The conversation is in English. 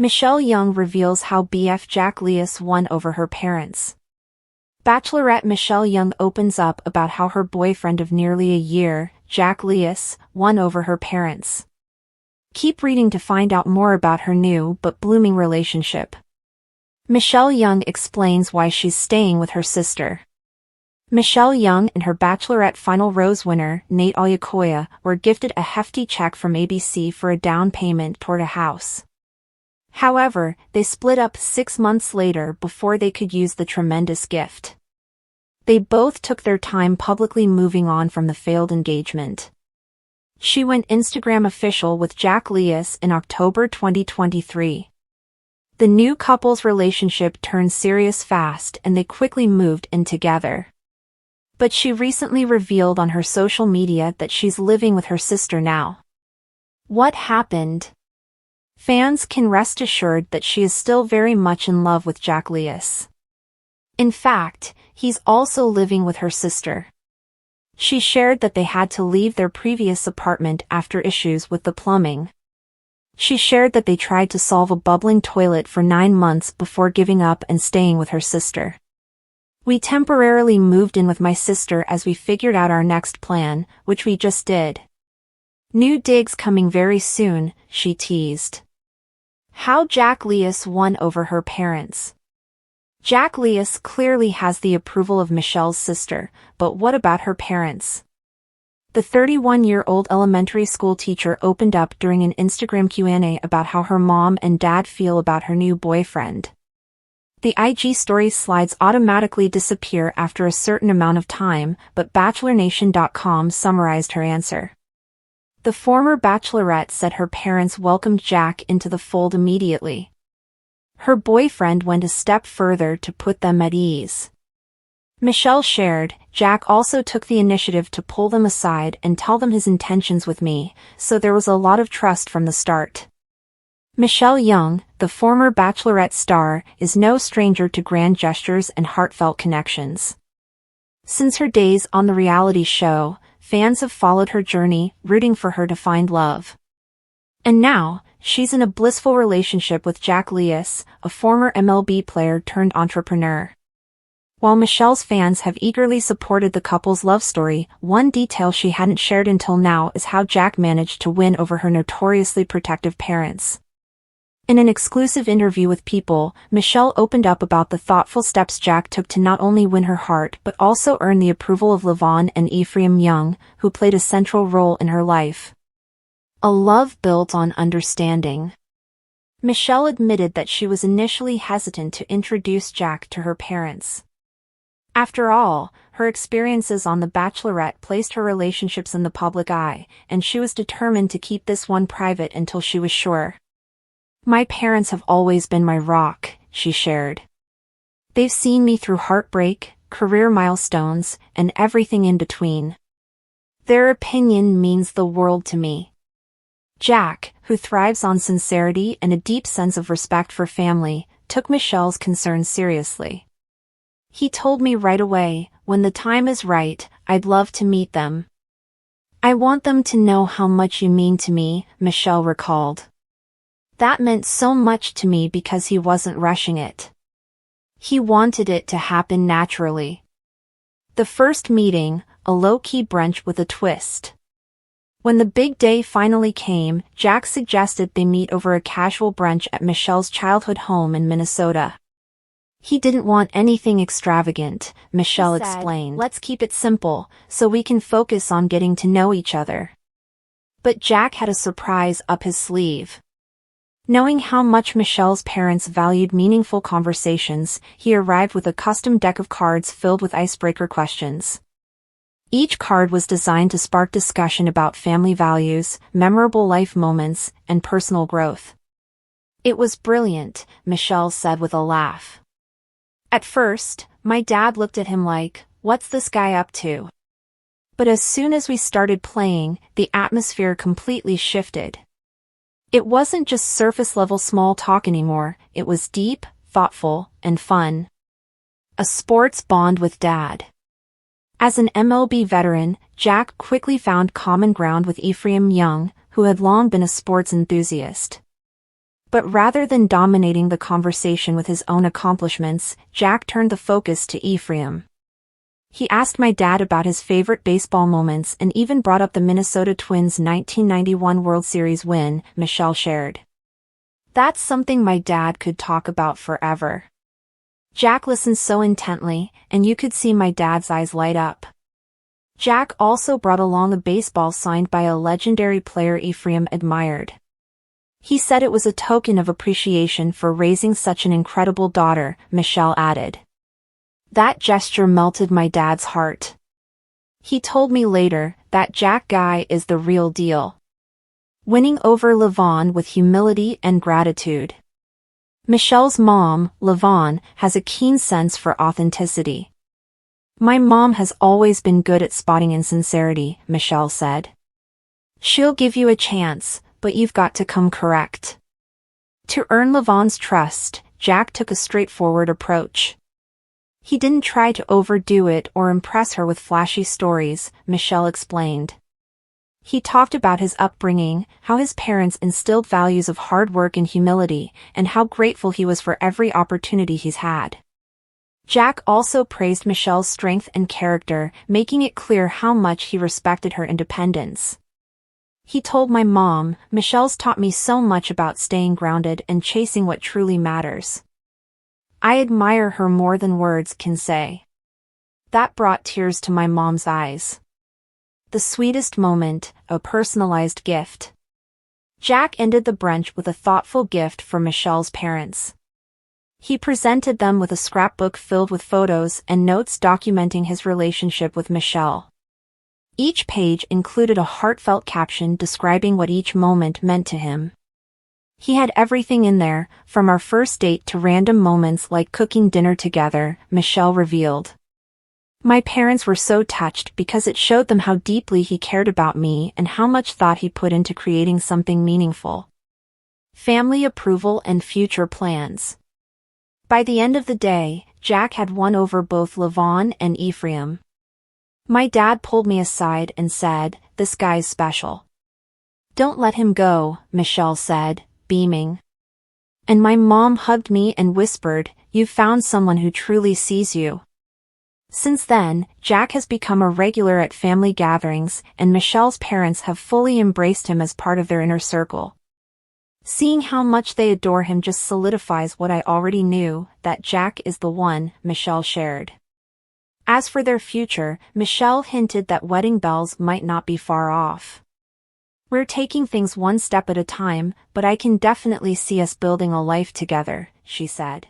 Michelle Young reveals how BF Jack Leius won over her parents. Bachelorette Michelle Young opens up about how her boyfriend of nearly a year, Jack Leius, won over her parents. Keep reading to find out more about her new but blooming relationship. Michelle Young explains why she's staying with her sister. Michelle Young and her Bachelorette Final Rose winner, Nate Alyakoya, were gifted a hefty check from ABC for a down payment toward a house. However, they split up 6 months later before they could use the tremendous gift. They both took their time publicly moving on from the failed engagement. She went Instagram official with Jack Leius in October 2023. The new couple's relationship turned serious fast and they quickly moved in together. But she recently revealed on her social media that she's living with her sister now. What happened? Fans can rest assured that she is still very much in love with Jack Leius. In fact, he's also living with her sister. She shared that they had to leave their previous apartment after issues with the plumbing. She shared that they tried to solve a bubbling toilet for 9 months before giving up and staying with her sister. We temporarily moved in with my sister as we figured out our next plan, which we just did. New digs coming very soon, she teased. How Jack Leius won over her parents. Jack Leius clearly has the approval of Michelle's sister, but what about her parents? The 31-year-old elementary school teacher opened up during an Instagram Q&A about how her mom and dad feel about her new boyfriend. The IG story slides automatically disappear after a certain amount of time, but BachelorNation.com summarized her answer. The former bachelorette said her parents welcomed Jack into the fold immediately. Her boyfriend went a step further to put them at ease. Michelle shared, Jack also took the initiative to pull them aside and tell them his intentions with me, so there was a lot of trust from the start. Michelle Young, the former Bachelorette star, is no stranger to grand gestures and heartfelt connections. Since her days on the reality show, fans have followed her journey, rooting for her to find love. And now, she's in a blissful relationship with Jack Leius, a former MLB player turned entrepreneur. While Michelle's fans have eagerly supported the couple's love story, one detail she hadn't shared until now is how Jack managed to win over her notoriously protective parents. In an exclusive interview with People, Michelle opened up about the thoughtful steps Jack took to not only win her heart but also earn the approval of Levon and Ephraim Young, who played a central role in her life. A love built on understanding. Michelle admitted that she was initially hesitant to introduce Jack to her parents. After all, her experiences on The Bachelorette placed her relationships in the public eye, and she was determined to keep this one private until she was sure. My parents have always been my rock, she shared. They've seen me through heartbreak, career milestones, and everything in between. Their opinion means the world to me. Jack, who thrives on sincerity and a deep sense of respect for family, took Michelle's concerns seriously. He told me right away, when the time is right, I'd love to meet them. I want them to know how much you mean to me, Michelle recalled. That meant so much to me because he wasn't rushing it. He wanted it to happen naturally. The first meeting, a low-key brunch with a twist. When the big day finally came, Jack suggested they meet over a casual brunch at Michelle's childhood home in Minnesota. He didn't want anything extravagant, Michelle explained. Let's keep it simple, so we can focus on getting to know each other. But Jack had a surprise up his sleeve. Knowing how much Michelle's parents valued meaningful conversations, he arrived with a custom deck of cards filled with icebreaker questions. Each card was designed to spark discussion about family values, memorable life moments, and personal growth. It was brilliant, Michelle said with a laugh. At first, my dad looked at him like, what's this guy up to? But as soon as we started playing, the atmosphere completely shifted. It wasn't just surface-level small talk anymore, it was deep, thoughtful, and fun. A sports bond with Dad. As an MLB veteran, Jack quickly found common ground with Ephraim Young, who had long been a sports enthusiast. But rather than dominating the conversation with his own accomplishments, Jack turned the focus to Ephraim. He asked my dad about his favorite baseball moments and even brought up the Minnesota Twins' 1991 World Series win, Michelle shared. That's something my dad could talk about forever. Jack listened so intently, and you could see my dad's eyes light up. Jack also brought along a baseball signed by a legendary player Ephraim admired. He said it was a token of appreciation for raising such an incredible daughter, Michelle added. That gesture melted my dad's heart. He told me later that Jack guy is the real deal. Winning over Levon with humility and gratitude. Michelle's mom, Levon, has a keen sense for authenticity. My mom has always been good at spotting insincerity, Michelle said. She'll give you a chance, but you've got to come correct. To earn Levon's trust, Jack took a straightforward approach. He didn't try to overdo it or impress her with flashy stories, Michelle explained. He talked about his upbringing, how his parents instilled values of hard work and humility, and how grateful he was for every opportunity he's had. Jack also praised Michelle's strength and character, making it clear how much he respected her independence. He told my mom, Michelle's taught me so much about staying grounded and chasing what truly matters. I admire her more than words can say. That brought tears to my mom's eyes. The sweetest moment, a personalized gift. Jack ended the brunch with a thoughtful gift for Michelle's parents. He presented them with a scrapbook filled with photos and notes documenting his relationship with Michelle. Each page included a heartfelt caption describing what each moment meant to him. He had everything in there, from our first date to random moments like cooking dinner together, Michelle revealed. My parents were so touched because it showed them how deeply he cared about me and how much thought he put into creating something meaningful. Family approval and future plans. By the end of the day, Jack had won over both Levon and Ephraim. My dad pulled me aside and said, "This guy's special. Don't let him go," Michelle said, beaming. And my mom hugged me and whispered, "You've found someone who truly sees you." Since then, Jack has become a regular at family gatherings, and Michelle's parents have fully embraced him as part of their inner circle. Seeing how much they adore him just solidifies what I already knew, that Jack is the one, Michelle shared. As for their future, Michelle hinted that wedding bells might not be far off. We're taking things one step at a time, but I can definitely see us building a life together, she said.